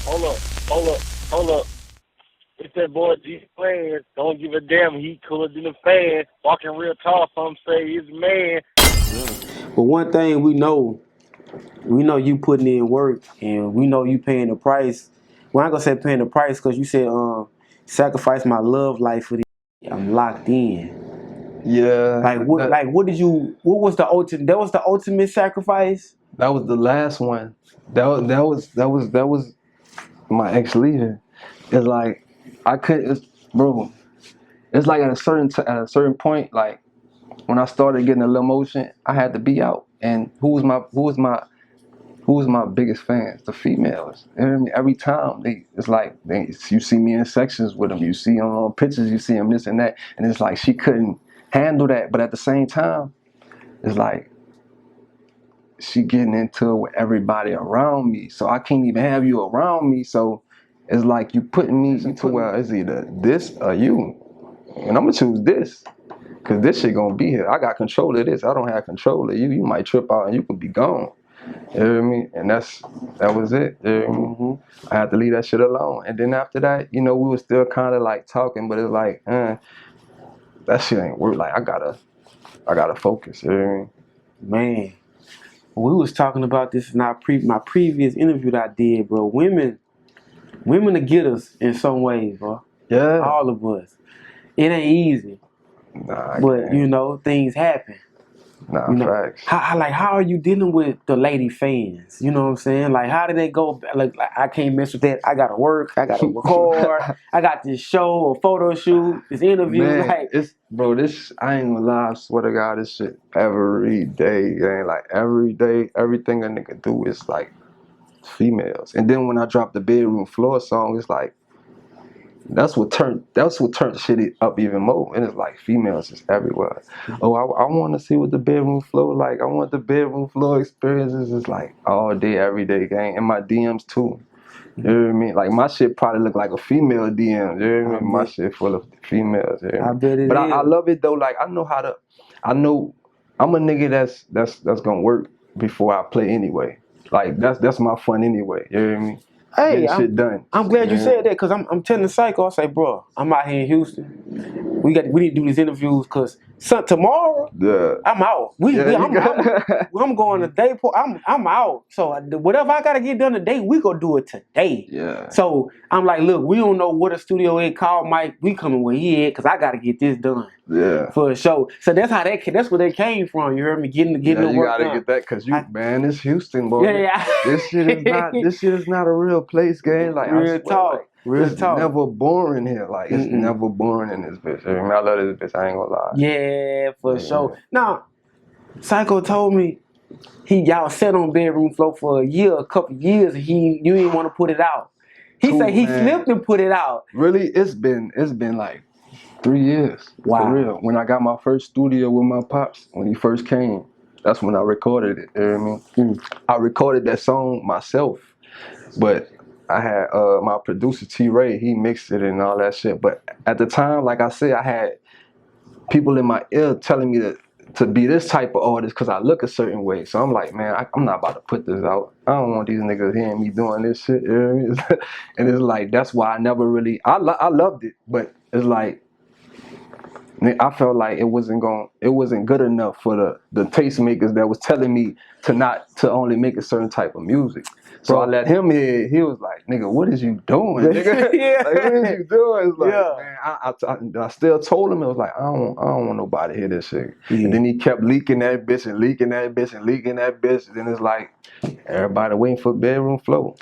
Hold up, hold up, hold up. It's that boy Changeofplanz. Don't give a damn. He cooler than a fan. Walking real tall. Some say he's a man. But one thing we know you putting in work, and we know you paying the price. Well, I ain't gonna say paying the price because you said sacrifice my love life for this. I'm locked in. Yeah, What did you? What was the ultimate? That was the ultimate sacrifice. that was the last one. That was my ex leaving. It's like I couldn't, bro. It's like at a certain point, like when I started getting a little motion, I had to be out. And who was my biggest fans? The females. You know what I mean? Every time you see me in sections with them, you see them on pictures, you see them this and that, and it's like she couldn't handle that. But at the same time, it's like she getting into it with everybody around me, so I can't even have you around me. So it's like you putting me into where it's either this or you, and I'm gonna choose this. Cause this shit gonna be here. I got control of this. I don't have control of you. You might trip out and you could be gone. You know what I mean? And that was it. You know what I mean? I had to leave that shit alone. And then after that, we were still kind of like talking, but it's like, that shit ain't work. Like I gotta focus. You know what I mean? Man, we was talking about this in my previous interview that I did, bro. Women to get us in some ways, bro. Yeah. All of us. It ain't easy, Nah, but things happen. facts. How are you dealing with the lady fans? You know what I'm saying? Like, how did they go? Like I can't mess with that. I gotta work. I gotta record. I got this show or photo shoot, this interview. Man, this I ain't gonna lie, I swear to God, this shit every day, gang. Like every day, everything a nigga do is like females. And then when I drop the bedroom floor song, it's like that's what turned shit up even more. And it's like females is everywhere. Oh, I want to see what the bedroom floor like. I want the bedroom floor experiences. Is like all day, every day, gang. And my DMs too. You know what I mean? Like my shit probably look like a female DM. You know what I mean? My shit full of females. You know what I I mean? bet it But is. I love it though. Like I know I'm a nigga that's gonna work before I play anyway. Like that's my fun anyway. You know what I mean? Hey, Getting shit done. I'm glad you said that because I'm telling Psycho, I say, bro, I'm out here in Houston. We need to do these interviews because tomorrow Yeah. I'm out. I'm going to day. I'm out. So whatever I gotta get done today, we gonna do it today. Yeah. So I'm like, look, we don't know what a studio is called, Mike. We coming where he at because I gotta get this done. Yeah. For a show. So that's where they came from. You heard me getting the You work gotta done. get that because man, it's Houston, boy. Yeah. This shit is not a real place, gang. Like Real I swear, talk. like, Real it's talk. never boring here. Like it's never boring in this bitch. I mean, I love this bitch. I ain't gonna lie. Yeah, for sure. Now, Psycho told me y'all sat on bedroom floor for a couple years, and you didn't want to put it out. He said he slipped and put it out. Really, it's been like 3 years. Wow. For real. When I got my first studio with my pops, when he first came, that's when I recorded it. You know what I mean? I recorded that song myself, but I had my producer T Ray, he mixed it and all that shit. But at the time, like I said, I had people in my ear telling me to be this type of artist because I look a certain way. So I'm like, man, I'm not about to put this out. I don't want these niggas hearing me doing this shit. You know what I mean? And it's like, that's why I never really, I loved it, but it's like, I felt like it wasn't good enough for the tastemakers that was telling me to only make a certain type of music. So I let him hear. He was like, "Nigga, what is you doing, nigga? Yeah. Like, what is you doing?" It's like, man, I still told him it was like, I don't want nobody to hear this shit. Yeah. And then he kept leaking that bitch and leaking that bitch and leaking that bitch. And then it's like everybody waiting for bedroom flow.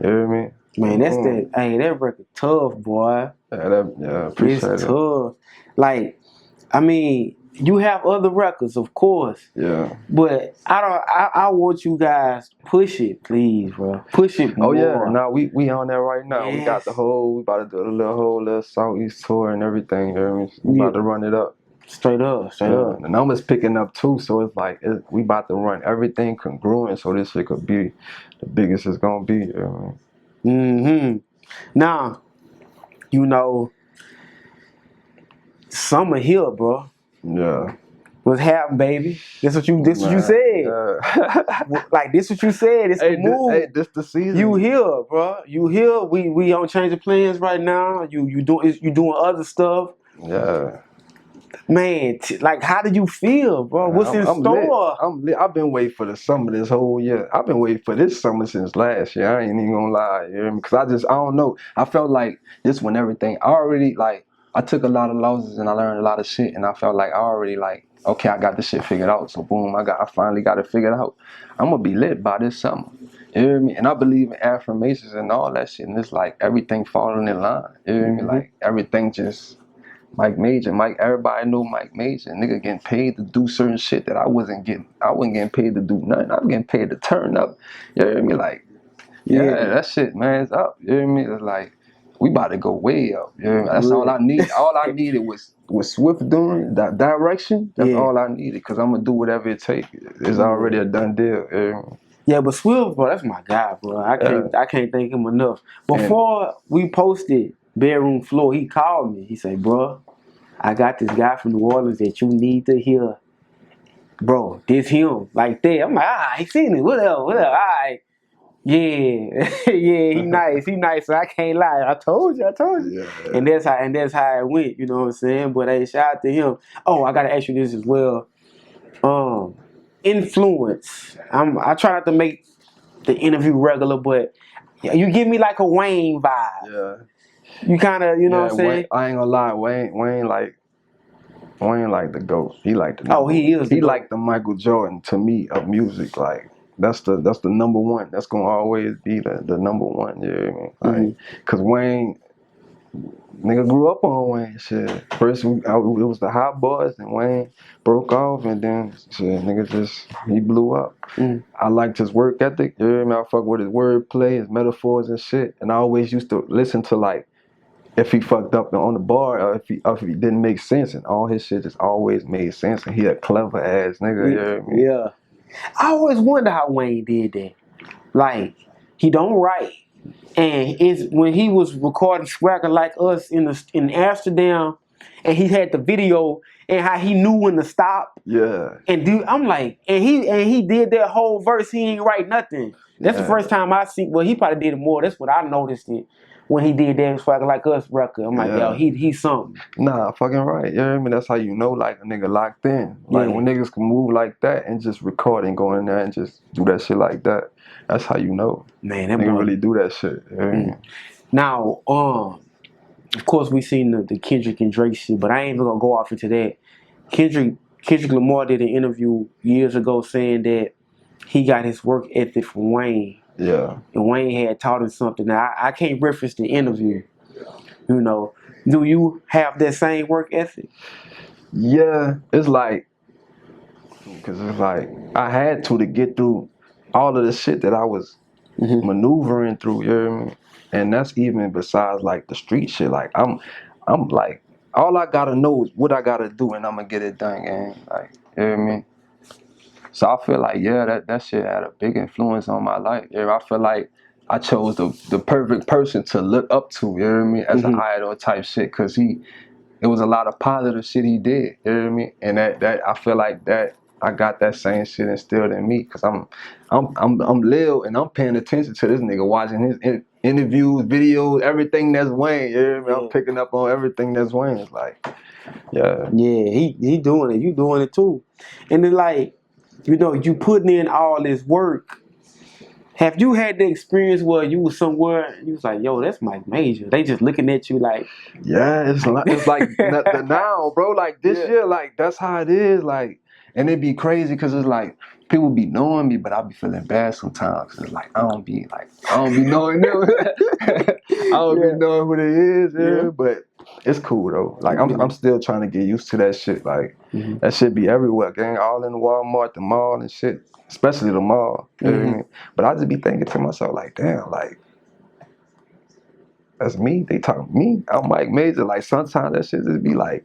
You know what I mean? Man, that's that. Hey, that record tough, boy. Yeah, appreciate it's it. tough. Like, I mean, you have other records, of course. Yeah. But I want you guys push it, please, bro. Push it more. Oh yeah, now we on that right now. Yes. We got we about to do the whole Southeast tour and everything. You know what I mean? We about to run it up. Straight up. The numbers picking up too, so it's like we about to run everything congruent, so this shit could be the biggest it's gonna be. You know what I mean? Now, summer here, bro. Yeah. What's happening, baby? This what you said. Like this what you said. It's the move. This the season. You here, bro. You here. We on Change of Plans right now. You doing other stuff. Yeah. Man, like how did you feel, bro? What's in store? I'm lit. I've been waiting for the summer this whole year. I've been waiting for this summer since last year. I ain't even gonna lie, you hear me? Because I don't know. I felt like this when everything I took a lot of losses and I learned a lot of shit, and I felt like I already like, okay, I got this shit figured out. So boom, I finally got it figured out. I'm gonna be lit by this summer. You hear me? And I believe in affirmations and all that shit. And it's like everything falling in line. You hear me? Like everything just Mike Mayjor, everybody know Mike Mayjor. Nigga getting paid to do certain shit that I wasn't getting paid to do nothing. I was getting paid to turn up. You hear me? Like, yeah, that shit, man, it's up. You hear me? It's like, we about to go way up. You hear me? That's all I need. All I needed was Swift doing that direction. That's all I needed, because I'm going to do whatever it takes. It's already a done deal. You hear me? Yeah, but Swift, bro, that's my guy, bro. I can't thank him enough. Before we posted Bedroom Floor, he called me. He said, bro, I got this guy from New Orleans that you need to hear. Bro, this him. Like that. I'm like, he seen it. What else? All right. Yeah. Yeah, he nice. So I can't lie. I told you. Yeah. And that's how it went, you know what I'm saying? But hey, shout out to him. Oh, I gotta ask you this as well. Influence. I try not to make the interview regular, but you give me like a Wayne vibe. Yeah. You kind of, you know what I'm saying? I ain't gonna lie, Wayne like the GOAT. He like the he is. He like the Michael Jordan to me of music. Like that's the number one. That's gonna always be the number one. You know what I mean? Like, cause Wayne, nigga grew up on Wayne. Shit. First it was the Hot Boys, and Wayne broke off, and then shit, nigga he blew up. I liked his work ethic. You know what I mean? I fuck with his wordplay, his metaphors and shit. And I always used to listen to like, if he fucked up on the bar, or if he didn't make sense, and all his shit just always made sense, and he a clever ass nigga. You know what I mean? Yeah. I always wonder how Wayne did that. Like, he don't write, and it's when he was recording Swagger Like Us in Amsterdam, and he had the video and how he knew when to stop. Yeah. And dude, I'm like, and he did that whole verse. He ain't write nothing. That's the first time I see. Well, he probably did it more. That's what I noticed it. When he did that Swagger Like Us record, I'm like, yo, he's something. Nah, fucking right. You know what I mean? That's how you know, like, a nigga locked in. Like, when niggas can move like that and just record and go in there and just do that shit like that, that's how you know. Man, that nigga really do that shit. You know what I mean? Now, of course, we seen the Kendrick and Drake shit, but I ain't even gonna go off into that. Kendrick Lamar did an interview years ago saying that he got his work ethic from Wayne. Yeah. And Wayne had taught him something. Now, I can't reference the interview. You know, do you have that same work ethic? Yeah, it's like, because it's like, I had to get through all of the shit that I was maneuvering through, you know what I mean? And that's even besides like the street shit. Like, I'm like, all I gotta know is what I gotta do, and I'm gonna get it done, gang. Like, you know what I mean? So I feel like, that shit had a big influence on my life. Yeah, I feel like I chose the perfect person to look up to, you know what I mean, as an idol type shit, because it was a lot of positive shit he did, you know what I mean? And that I feel like that I got that same shit instilled in me, because I'm Lil, and I'm paying attention to this nigga, watching his interviews, videos, everything that's Wayne, you know what I mean? I'm picking up on everything that's Wayne. It's like, he doing it, you doing it too. And then like, you know, you putting in all this work. Have you had the experience where you was somewhere and you was like, yo, that's Mike Mayjor? They just looking at you like... Yeah, it's like the now, bro. Like, this year, like, that's how it is. Like, and it'd be crazy because it's like, people be knowing me, but I be feeling bad sometimes. It's like, I don't be knowing them. I don't be knowing who they is, but it's cool, though. Like, I'm still trying to get used to that shit. Like, that shit be everywhere, gang. All in the Walmart, the mall and shit. Especially the mall. You know what I mean? But I just be thinking to myself, like, damn, like, that's me. They talk me. I'm Mike Mayjor. Like, sometimes that shit just be like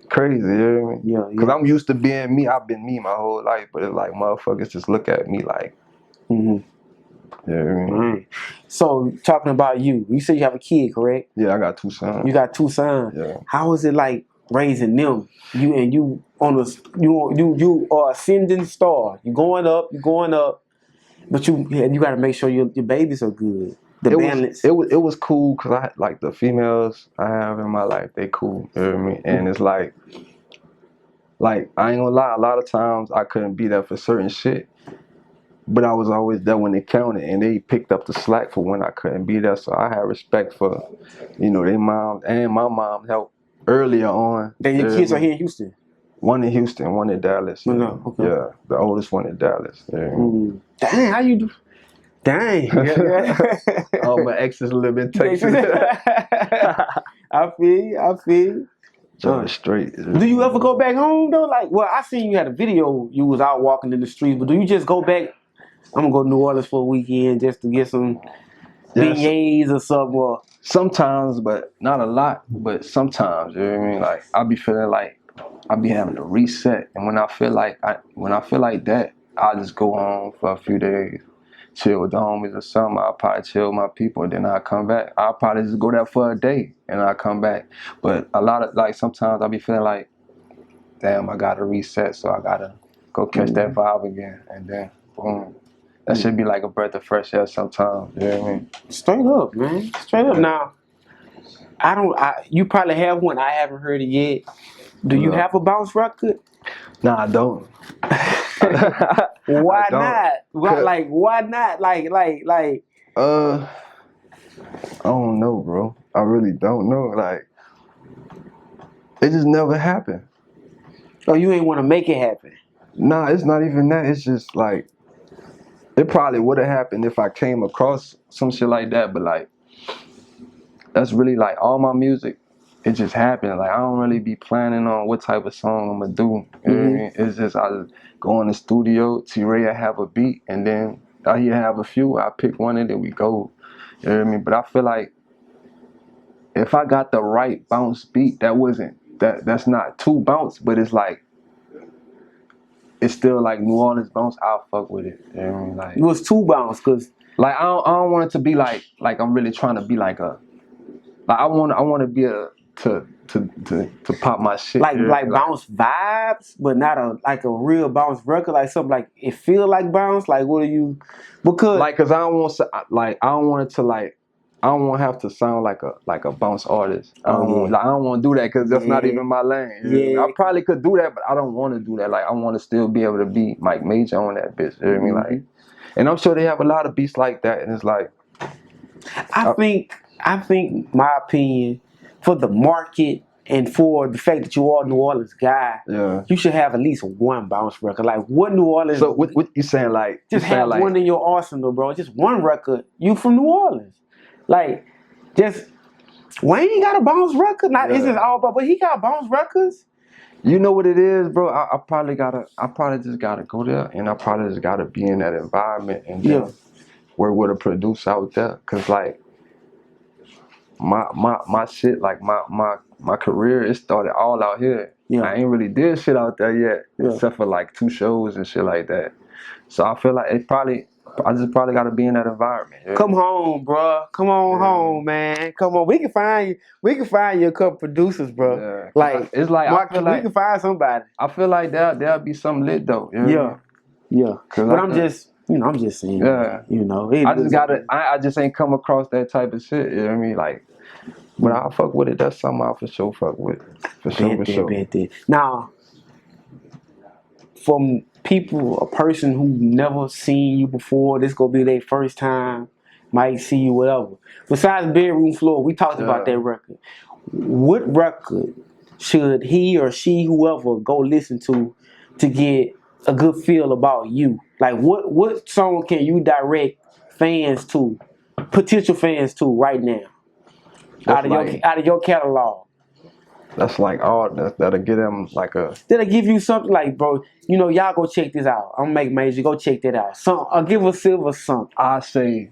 crazy. You know what I mean? Yeah. Because I'm used to being me. I've been me my whole life. But it's like, motherfuckers just look at me like, you know what I mean? So, talking about you said you have a kid, correct? Yeah, I got 2 sons. You got 2 sons. Yeah. How is it like raising them. You on a you are ascending star. You're going up, but you got to make sure your babies are good. The balance. It was cool because I like the females I have in my life. They cool, you know what I mean? And it's like I ain't gonna lie. A lot of times I couldn't be there for certain shit, but I was always there when it counted, and they picked up the slack for when I couldn't be there. So I had respect for, their mom and my mom helped earlier on. Then your kids are here in Houston. One in Houston, one in Dallas. Yeah, okay. Yeah, the oldest one in Dallas. Yeah. Dang, how you do? Dang. Oh, my ex is a little bit Texas. I feel you. Just straight. Do you ever go back home though? Like, well, I seen you had a video. You was out walking in the streets, but do you just go back? I'm gonna go to New Orleans for a weekend just to get some beignets or something. Or sometimes, but not a lot. But sometimes, you know what I mean. Like I be feeling like I be having to reset, and when I feel like that, I just go home for a few days, chill with the homies or something. I'll probably chill with my people, and then I'll come back. I'll probably just go there for a day, and I'll come back. But a lot of sometimes I be feeling like, damn, I gotta reset, so I gotta go catch that vibe again, and then boom. That should be like a breath of fresh air sometimes. You know what I mean? Straight up, man. Straight up. Now, you probably have one. I haven't heard it yet. Do you have a bounce record? Nah, I don't. Why not? Why not? I don't know, bro. I really don't know. Like, it just never happened. Oh, you ain't want to make it happen? Nah, it's not even that. It's just like, it probably would have happened if I came across some shit like that, but like, that's really like all my music, it just happened. Like I don't really be planning on what type of song I'm gonna do. You know what I mean? It's just I just go in the studio, T-Ray have a beat, and then he have a few, I pick one and then we go. You know what I mean? But I feel like if I got the right bounce beat, that's not too bounce, but it's like it's still like New Orleans bounce, I'll fuck with it. You know what I mean? Like it was too bounce, cause like I don't want it to be like I'm really trying to be like I want to be to pop my shit. Like bounce vibes, but not a real bounce record, like something like it feel like bounce. Like what are you? Because I don't want it to like. I don't want to have to sound like a bounce artist. I don't want to do that because that's not even my lane. Yeah. I probably could do that, but I don't want to do that. Like I want to still be able to be Mike Mayjor on that bitch. You know what I mean? Like, and I'm sure they have a lot of beats like that. And it's like, I think my opinion for the market and for the fact that you are a New Orleans guy, you should have at least one bounce record. Like what New Orleans? So what you saying? Like just have one in your arsenal, bro. Just one record. You from New Orleans? Like, just Wayne got a bounce record. It's just all about, but he got bounce records. You know what it is, bro? I probably just gotta go there, and I probably just gotta be in that environment and work with a producer out there, cause like my shit, like my career, it started all out here. I ain't really did shit out there yet, except for like 2 shows and shit like that. So I feel like I just probably gotta be in that environment. Yeah. Come home, bro. Come on home, man. Come on. We can find you a couple producers, bro. Yeah. Like it's like we can find somebody. I feel like there'll be something lit though. You know yeah. But I'm just saying. Yeah. You know. I just ain't come across that type of shit. You know what I mean? Like, but I'll fuck with it. That's something I'll for sure fuck with. For sure. Now, from a person who never seen you before, this gonna be their first time, might see you, whatever. Besides Bedroom Floor, we talked about that record. What record should he or she, whoever, go listen to get a good feel about you? Like what song can you direct fans to, potential fans to right now? Out of your catalog. That's like that'll get them like a. That'll give you something like, bro, y'all go check this out. I'm Mike Mayjor, go check that out. I'll give a silver something. I say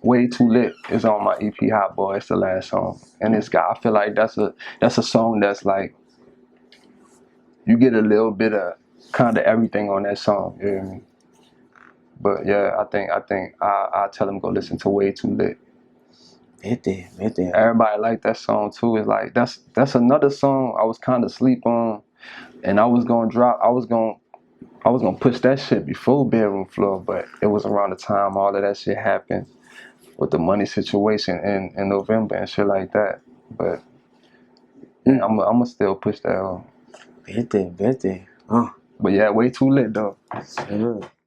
Way Too Lit is on my EP Hot Boy. It's the last song. And I feel like that's a song that's like, you get a little bit of kind of everything on that song. You know what I mean? But yeah, I think I'll tell them go listen to Way Too Lit. Vete. Everybody liked that song too. It's like that's another song I was kind of sleep on, and I was gonna push that shit before Bedroom Floor, but it was around the time all of that shit happened with the money situation in November and shit like that. But yeah, I'm gonna still push that on. Vete. But yeah, way too lit though. Shut up.